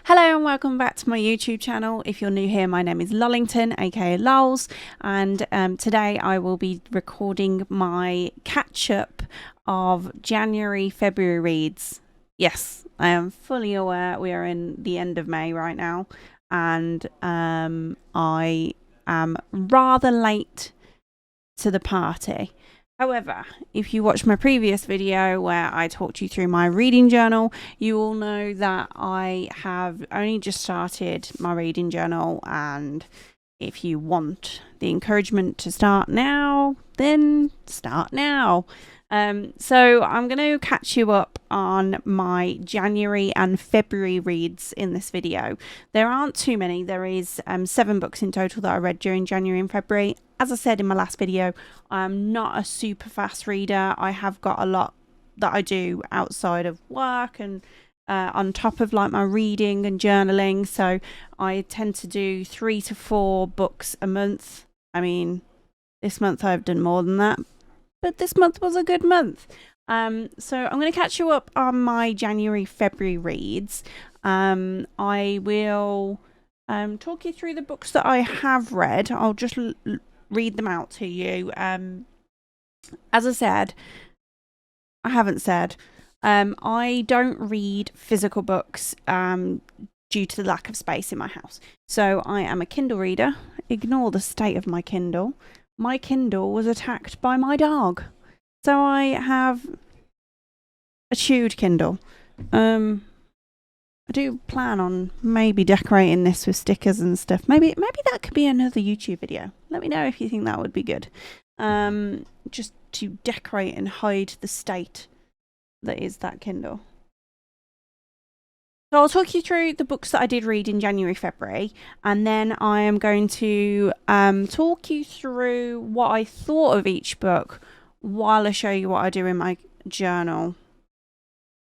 Hello and welcome back to my YouTube channel. If you're new here, my name is Lullington, aka Lulz, and today I will be recording my catch-up of February reads. Yes, I am fully aware we are in the end of May right now, and I am rather late to the party. However, if you watched my previous video where I talked you through my reading journal, you all know that I have only just started my reading journal, and if you want the encouragement to start now, then start now. So I'm going to catch you up on my January and February reads in this video. There aren't too many. There is 7 books in total that I read during January and February. As I said in my last video, I'm not a super fast reader. I have got a lot that I do outside of work and on top of like my reading and journaling. So I tend to do 3 to 4 books a month. I mean, this month I've done more than that, but this month was a good month. So I'm going to catch you up on my February reads. I will talk you through the books that I have read. I'll just read them out to you. As I said, I don't read physical books due to the lack of space in my house. So I am a Kindle reader. Ignore the state of my Kindle. My Kindle was attacked by my dog. So I have a chewed Kindle. I do plan on maybe decorating this with stickers and stuff. Maybe that could be another YouTube video. Let me know if you think that would be good. Just to decorate and hide the state that is that Kindle. So I'll talk you through the books that I did read in January, February, and then I am going to talk you through what I thought of each book while I show you what I do in my journal.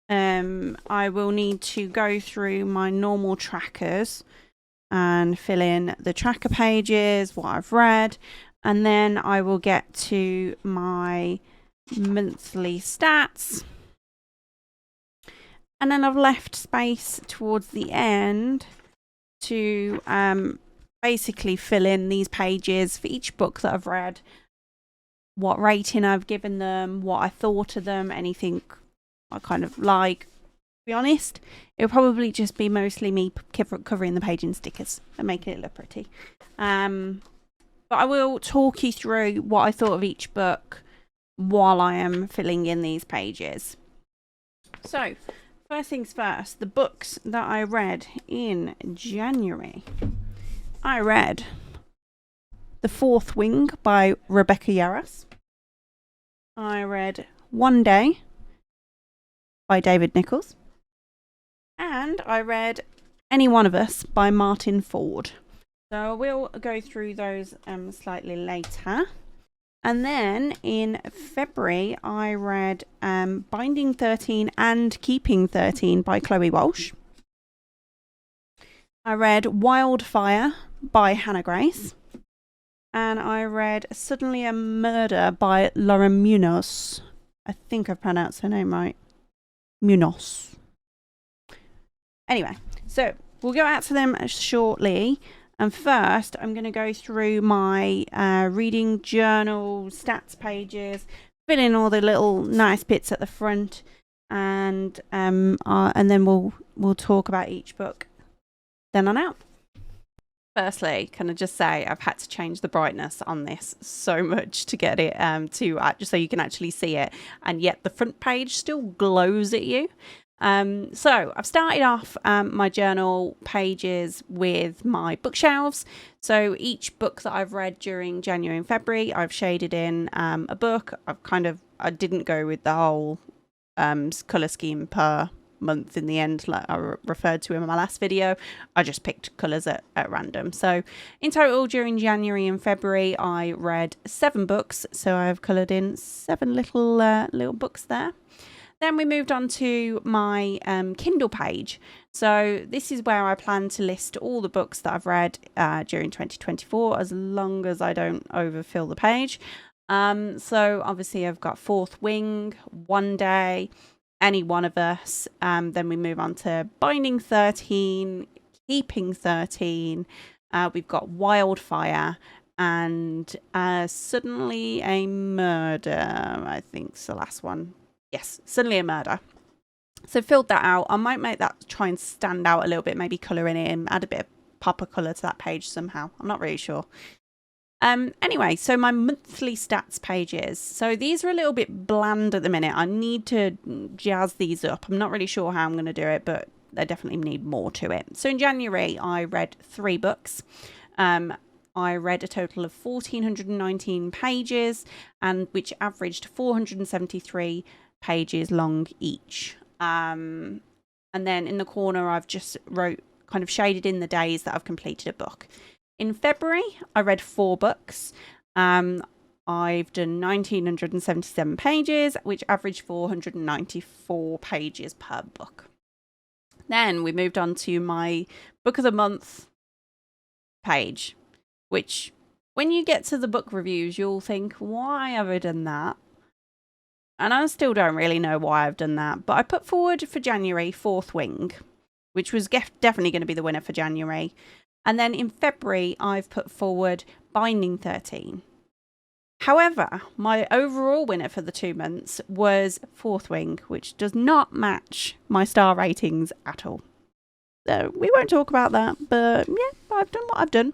I will need to go through my normal trackers and fill in the tracker pages, what I've read, and then I will get to my monthly stats. And then I've left space towards the end to basically fill in these pages for each book that I've read, what rating I've given them, what I thought of them, anything I kind of like. To be honest, it'll probably just be mostly me covering the page in stickers and making it look pretty. But I will talk you through what I thought of each book while I am filling in these pages. So, first things first, the books that I read in January. I read The Fourth Wing by Rebecca Yarros. I read One Day by David Nichols. And I read Any One of Us by Martin Ford. So we'll go through those slightly later. And then in February, I read Binding 13 and Keeping 13 by Chloe Walsh. I read Wildfire by Hannah Grace. And I read Suddenly a Murder by Lauren Munoz. I think I've pronounced her name right. Munoz. Anyway, so we'll go out to them shortly. And first, I'm going to go through my reading journal stats pages, fill in all the little nice bits at the front, and then we'll talk about each book then on out. Firstly, can I just say I've had to change the brightness on this so much to get it just so you can actually see it, and yet the front page still glows at you. So I've started off my journal pages with my bookshelves. So each book that I've read during January and February, I've shaded in a book. I didn't go with the whole colour scheme per month in the end, like I referred to in my last video. I just picked colours at random. So in total during January and February, I read 7 books. So I've coloured in 7 little books there. Then we moved on to my Kindle page. So this is where I plan to list all the books that I've read during 2024, as long as I don't overfill the page. So obviously I've got Fourth Wing, One Day, Any One of Us. Then we move on to Binding 13, Keeping 13. We've got Wildfire and Suddenly a Murder. I think it's the last one. Yes, Suddenly a Murder. So filled that out. I might make that try and stand out a little bit, maybe colour in it and add a bit of pop of colour to that page somehow. I'm not really sure. Anyway, so my monthly stats pages. So these are a little bit bland at the minute. I need to jazz these up. I'm not really sure how I'm going to do it, but I definitely need more to it. So in January, I read 3 books. I read a total of 1,419 pages, and which averaged 473 pages long each. And then in the corner, I've just kind of shaded in the days that I've completed a book. In February, I read 4 books. I've done 1,977 pages, which averaged 494 pages per book. Then we moved on to my book of the month page, which when you get to the book reviews, you'll think, why have I done that? And I still don't really know why I've done that. But I put forward for January Fourth Wing, which was definitely going to be the winner for January. And then in February, I've put forward Binding 13. However, my overall winner for the 2 months was Fourth Wing, which does not match my star ratings at all. So we won't talk about that, but yeah, I've done what I've done.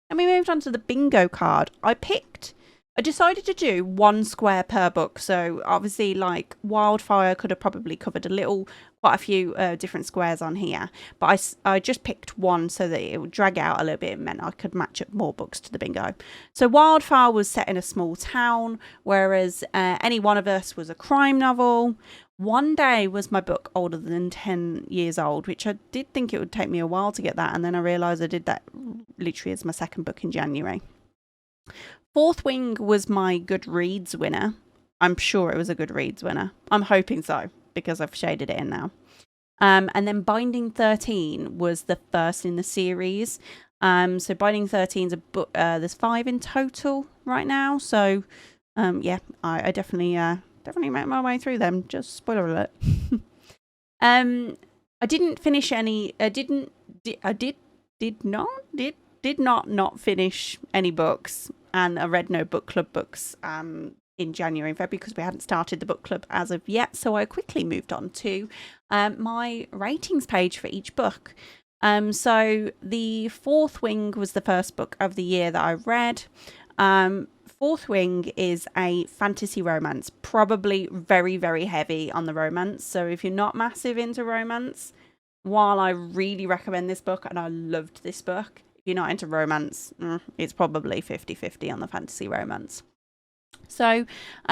And we moved on to the bingo card. I decided to do 1 square per book. So obviously, like Wildfire could have probably covered quite a few different squares on here. But I just picked 1 so that it would drag out a little bit. It meant I could match up more books to the bingo. So Wildfire was set in a small town, whereas Any One of Us was a crime novel. One Day was my book older than 10 years old, which I did think it would take me a while to get that. And then I realised I did that literally as my second book in January. Fourth Wing was my Goodreads winner. I'm sure it was a Goodreads winner. I'm hoping so, because I've shaded it in now. And then Binding 13 was the first in the series. So Binding 13 is a book. There's 5 in total right now. So yeah, I definitely make my way through them. Just spoiler alert. I didn't finish any. Did not finish any books. And I read no book club books in January and February because we hadn't started the book club as of yet. So I quickly moved on to my ratings page for each book. So the Fourth Wing was the first book of the year that I read. Fourth Wing is a fantasy romance, probably very, very heavy on the romance. So if you're not massive into romance, while I really recommend this book and I loved this book, if you're not into romance, it's probably 50-50 on the fantasy romance. So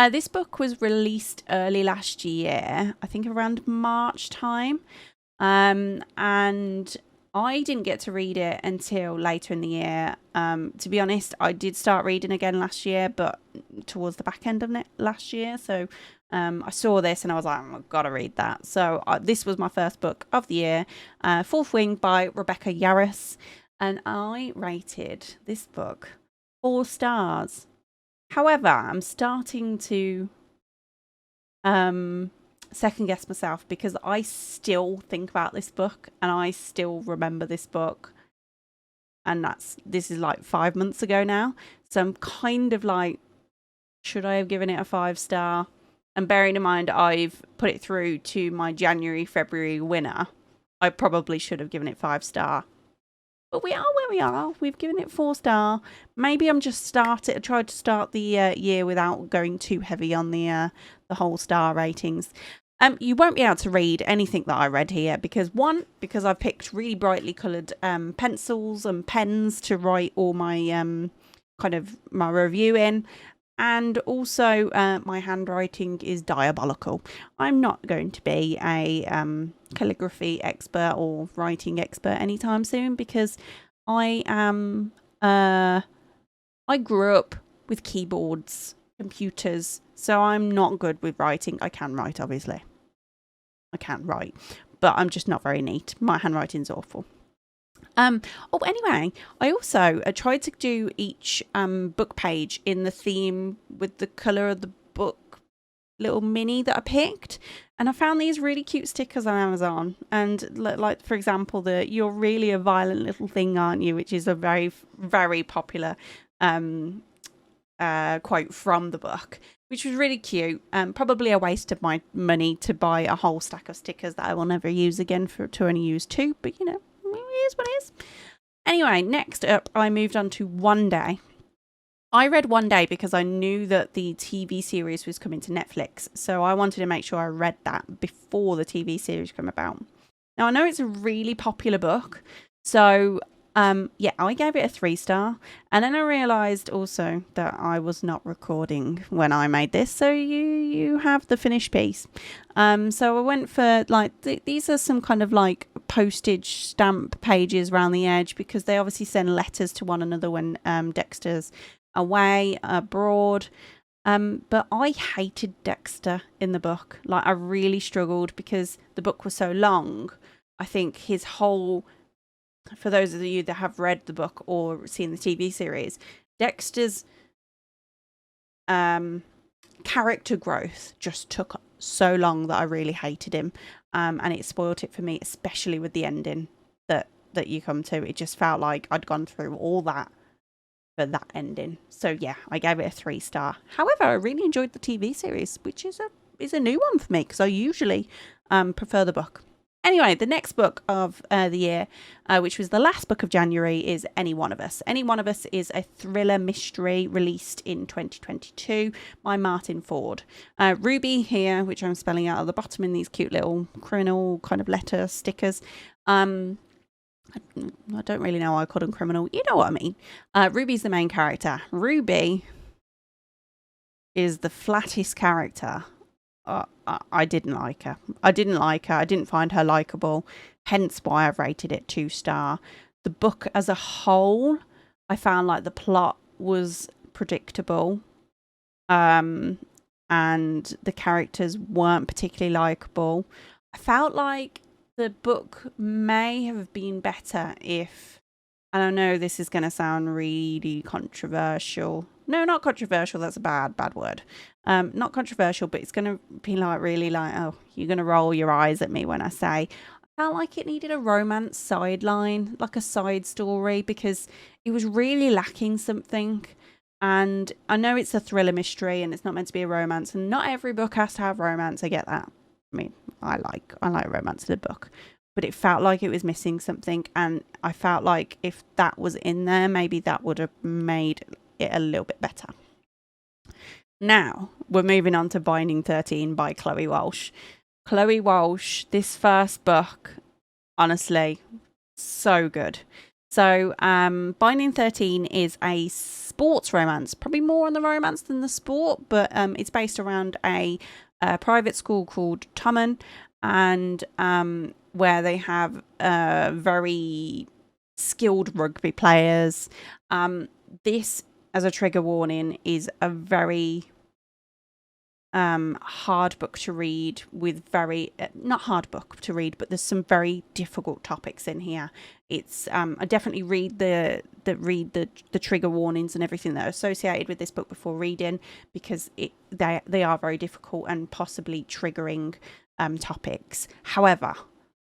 this book was released early last year, I think around March time. And I didn't get to read it until later in the year. To be honest, I did start reading again last year, but towards the back end of it last year. So I saw this and I was like, I've got to read that. So this was my first book of the year, Fourth Wing by Rebecca Yarros. And I rated this book 4 stars. However, I'm starting to second guess myself because I still think about this book and I still remember this book. And this is like 5 months ago now. So I'm kind of like, should I have given it a 5-star? And bearing in mind, I've put it through to my January, February winner. I probably should have given it 5-star. But we are where we are. We've given it 4-star. Maybe I'm just tried to start the year without going too heavy on the whole star ratings. You won't be able to read anything that I read here because I've picked really brightly coloured pencils and pens to write all my my review in. And also, my handwriting is diabolical. I'm not going to be a calligraphy expert or writing expert anytime soon because I grew up with keyboards, computers, so I'm not good with writing. I can write, obviously. I can write, but I'm just not very neat. My handwriting's awful. Anyway, I also tried to do each book page in the theme with the colour of the book little mini that I picked, and I found these really cute stickers on Amazon. And like, for example, the "You're really a violent little thing, aren't you?" which is a very, very popular quote from the book, which was really cute. Probably a waste of my money to buy a whole stack of stickers that I will never use again to only use 2, but you know, it is what it is. Anyway, next up, I moved on to One Day. I read One Day because I knew that the TV series was coming to Netflix, so I wanted to make sure I read that before the TV series came about. Now, I know it's a really popular book, so yeah, I gave it a 3-star, and then I realised also that I was not recording when I made this, so you have the finished piece. So I went for like these are some kind of like postage stamp pages around the edge, because they obviously send letters to one another when Dexter's away abroad. But I hated Dexter in the book. Like, I really struggled because the book was so long. I think his whole, for those of you that have read the book or seen the TV series, Dexter's character growth just took so long that I really hated him, and it spoiled it for me, especially with the ending that you come to. It just felt like I'd gone through all that for that ending. So yeah, I gave it a 3-star. However, I really enjoyed the TV series, which is a new one for me, because I usually prefer the book. Anyway, the next book of the year, which was the last book of January, is Any One of Us. Any One of Us is a thriller mystery released in 2022 by Martin Ford. Ruby here, which I'm spelling out at the bottom in these cute little criminal kind of letter stickers. I don't really know why I called him criminal. You know what I mean. Ruby's the main character. Ruby is the flattest character. I didn't like her. I didn't find her likable. Hence why I've rated it 2-star. The book as a whole, I found like the plot was predictable. And the characters weren't particularly likable. I felt like the book may have been better if, and I know this is going to sound really controversial. No, not controversial. That's a bad word. Not controversial, but it's going to be like really like, oh, you're going to roll your eyes at me when I say, I felt like it needed a romance sideline, like a side story, because it was really lacking something. And I know it's a thriller mystery and it's not meant to be a romance, and not every book has to have romance. I get that. I mean, I like romance in a book, but it felt like it was missing something, and I felt like if that was in there, maybe that would have made it a little bit better. Now, we're moving on to Binding 13 by Chloe Walsh. Chloe Walsh, this first book, honestly, so good. So, Binding 13 is a sports romance, probably more on the romance than the sport, but it's based around a private school called Tommen, and where they have very skilled rugby players. This, as a trigger warning, is a very hard book to read, with very not hard book to read, but there's some very difficult topics in here. It's I definitely read the trigger warnings and everything that are associated with this book before reading, because they are very difficult and possibly triggering topics. However,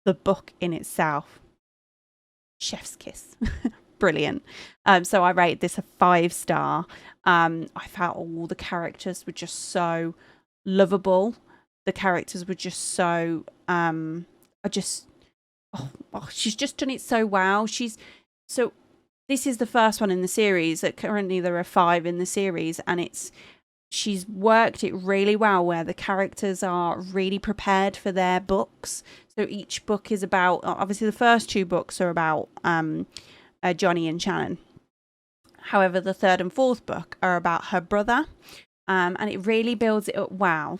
the book in itself, chef's kiss. Brilliant. So I rated this a 5-star. I felt all the characters were just so lovable. The characters were just so she's just done it so well. This is the first one in the series. Currently there are 5 in the series, and she's worked it really well, where the characters are really prepared for their books. So each book is about, obviously the first 2 books are about Johnny and Shannon. However, the 3rd and 4th book are about her brother, and it really builds it up well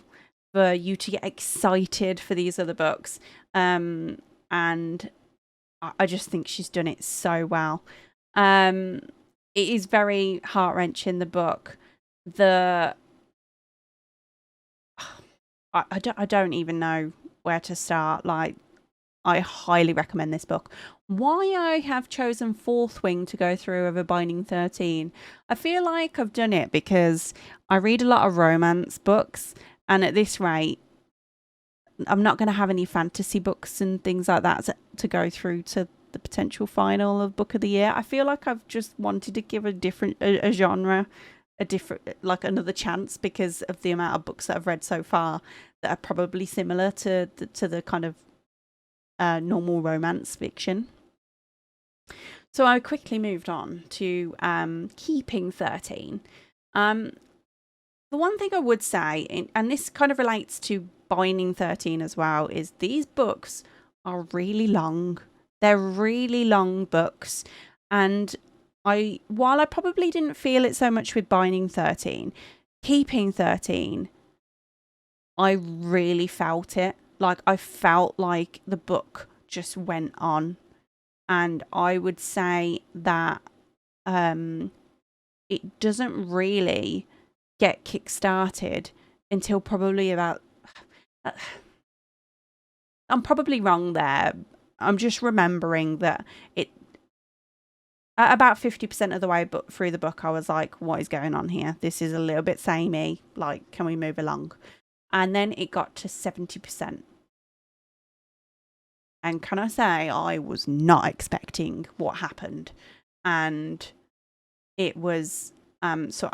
for you to get excited for these other books. And I just think she's done it so well. It is very heart-wrenching, the book. I don't even know where to start. Like, I highly recommend this book. Why I have chosen Fourth Wing to go through over Binding 13, I feel like I've done it because I read a lot of romance books, And at this rate, I'm not going to have any fantasy books and things like that to go through to the potential final of Book of the Year. I feel like I've just wanted to give a genre a different, like another chance, because of the amount of books that I've read so far that are probably similar to the kind of normal romance fiction. So I quickly moved on to Keeping 13. The one thing I would say, and this kind of relates to Binding 13 as well, is these books are really long. They're really long books. And while I probably didn't feel it so much with Binding 13, Keeping 13, I really felt it. Like, I felt like the book just went on. And I would say that it doesn't really get kick-started until probably about... I'm probably wrong there. I'm just remembering that it... At about 50% of the way through the book, I was like, what is going on here? This is a little bit samey. Like, can we move along? And then it got to 70%. And can I say, I was not expecting what happened. And it was... so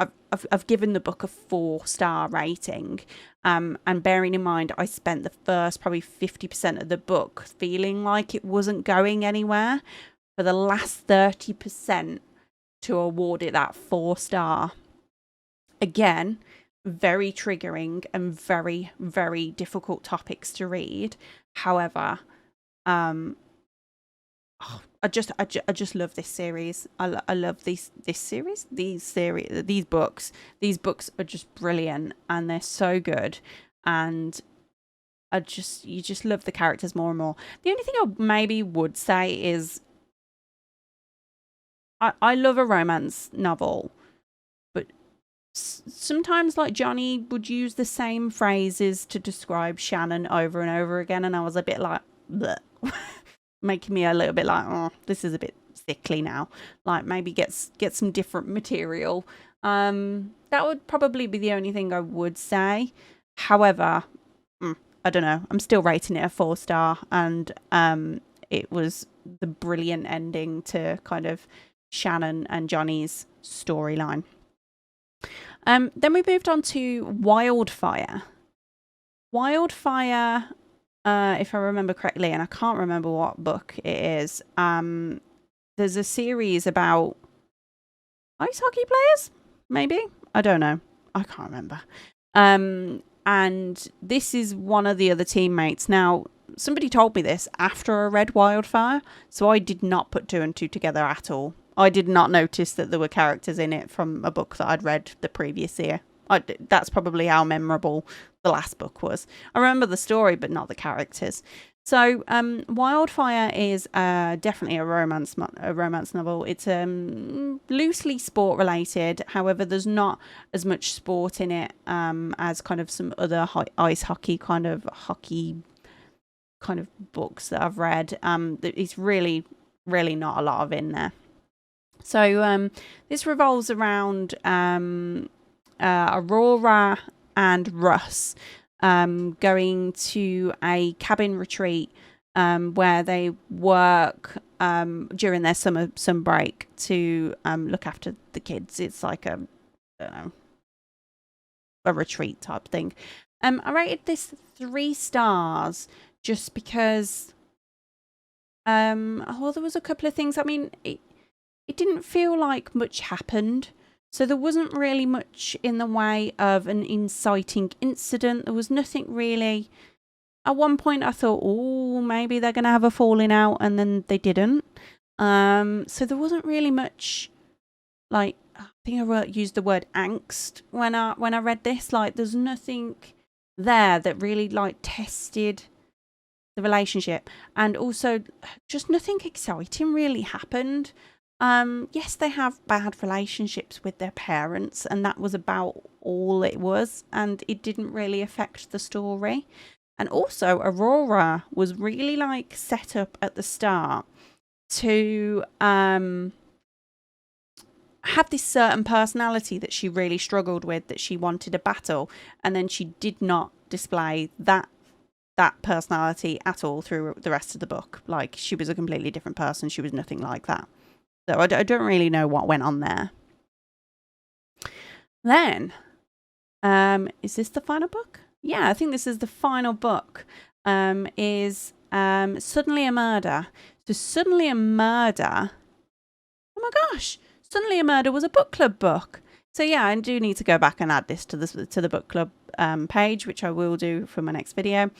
I've given the book a 4-star rating. And bearing in mind, I spent the first probably 50% of the book feeling like it wasn't going anywhere. For the last 30% to award it that 4-star. Again, very triggering and very, very difficult topics to read. However, I just love this series. I love this series, these books. These books are just brilliant and they're so good. And you just love the characters more and more. The only thing I maybe would say is I love a romance novel, but sometimes, like, Johnny would use the same phrases to describe Shannon over and over again, and I was a bit like, bleh. Making me a little bit like, oh, this is a bit sickly now. Like, maybe get some different material. That would probably be the only thing I would say. However, I don't know. I'm still rating it a 4-star, and it was the brilliant ending to kind of Shannon and Johnny's storyline. Then we moved on to Wildfire. Wildfire, if I remember correctly, and I can't remember what book it is, there's a series about ice hockey players, maybe? I don't know. I can't remember. And this is one of the other teammates. Now, somebody told me this after I read Wildfire, so I did not put 2 and 2 together at all. I did not notice that there were characters in it from a book that I'd read the previous year. That's probably how memorable the last book was. I remember the story, but not the characters. So Wildfire is definitely a romance novel. It's loosely sport related. However, there's not as much sport in it as kind of some other ice hockey kind of books that I've read. It's really, really not a lot of in there. So this revolves around Aurora and Russ going to a cabin retreat where they work during their summer break to look after the kids. It's like a retreat type thing. I rated this 3 stars just because there was a couple of things. I mean, it didn't feel like much happened. So there wasn't really much in the way of an inciting incident. There was nothing really. At one point I thought, oh, maybe they're going to have a falling out, and then they didn't. So there wasn't really much, like, I think I used the word angst when I read this. Like, there's nothing there that really, like, tested the relationship. And also just nothing exciting really happened. Yes, they have bad relationships with their parents, and that was about all it was, and it didn't really affect the story. And also, Aurora was really, like, set up at the start to had this certain personality that she really struggled with, that she wanted a battle, and then she did not display that personality at all through the rest of the book. Like, she was a completely different person. She was nothing like that. So I don't really know what went on there. Then, is this the final book? Yeah, I think this is the final book. Is Suddenly a Murder. So Suddenly a Murder. Oh my gosh, Suddenly a Murder was a book club book. So yeah, I do need to go back and add this to the book club page, which I will do for my next video.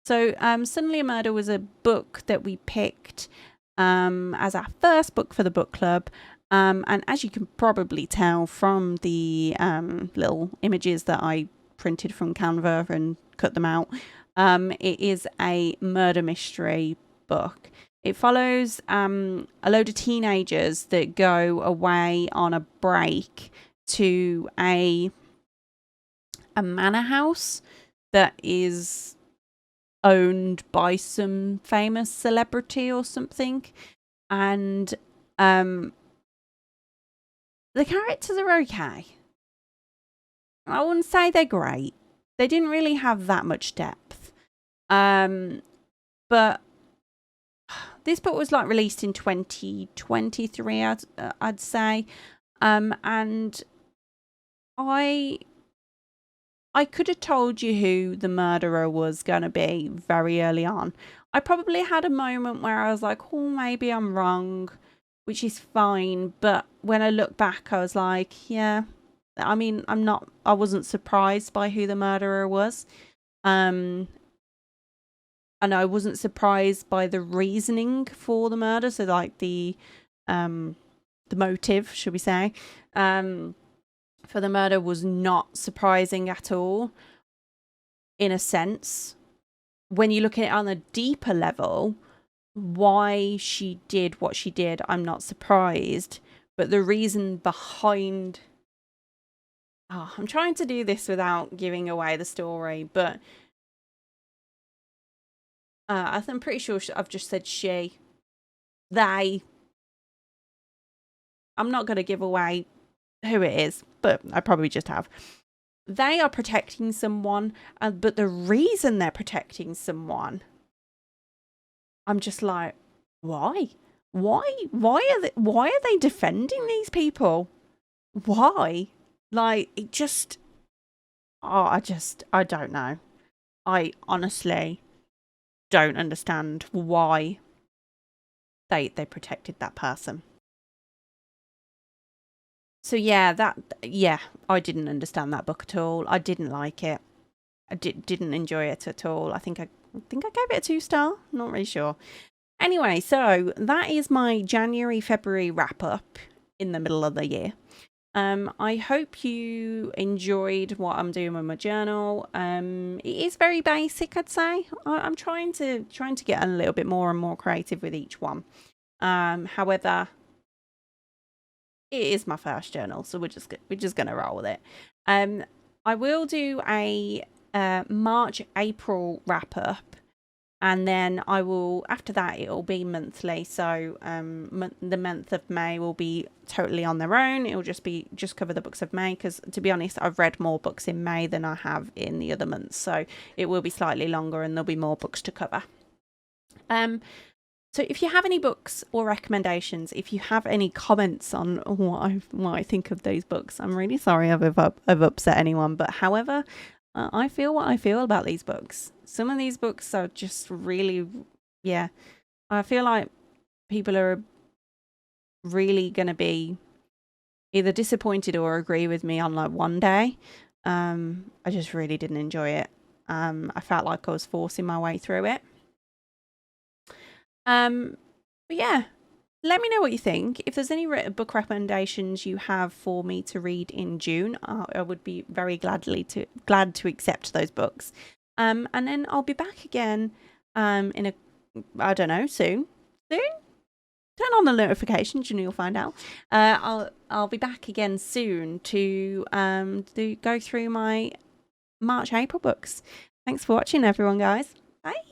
So Suddenly a Murder was a book that we picked as our first book for the book club. And as you can probably tell from the little images that I printed from Canva and cut them out, it is a murder mystery book. It follows a load of teenagers that go away on a break to a manor house that is owned by some famous celebrity or something. And the characters are okay. I wouldn't say they're great. They didn't really have that much depth. But this book was like released in 2023, I'd say. And I could have told you who the murderer was going to be very early on. I probably had a moment where I was like, oh, maybe I'm wrong, which is fine. But when I look back, I was like, yeah, I mean, I wasn't surprised by who the murderer was. And I wasn't surprised by the reasoning for the murder. So like the motive, should we say, for the murder was not surprising at all, in a sense. When you look at it on a deeper level, why she did what she did, I'm not surprised. But the reason behind... Oh, I'm trying to do this without giving away the story, but I'm pretty sure I've just said she. They. I'm not going to give away who it is, but I probably just have. They are protecting someone, but the reason they're protecting someone, I'm just like, why? Why are they defending these people? Why? Like, it just... I don't know. I honestly don't understand why they protected that person. So yeah, I didn't understand that book at all. I didn't like it. I didn't enjoy it at all. I think I gave it a 2-star. Not really sure. Anyway, so that is my January-February wrap-up in the middle of the year. I hope you enjoyed what I'm doing with my journal. It is very basic, I'd say. I'm trying to get a little bit more and more creative with each one. However, it is my first journal, so we're just gonna roll with it. I will do a March-April wrap up. And then I will, after that, it'll be monthly. So the month of May will be totally on their own. It'll just cover the books of May. Because to be honest, I've read more books in May than I have in the other months. So it will be slightly longer and there'll be more books to cover. So if you have any books or recommendations, if you have any comments on what I think of those books, I'm really sorry I've upset anyone. But however, I feel what I feel about these books. Some of these books are just really, yeah. I feel like people are really going to be either disappointed or agree with me on like one day. I just really didn't enjoy it. I felt like I was forcing my way through it. But yeah, let me know what you think. If there's any book recommendations you have for me to read in June, I would be very glad to accept those books. And then I'll be back again in I don't know, soon. Turn on the notifications and you'll find out. I'll be back again soon to go through my March-April books. Thanks for watching, everyone, guys. Bye.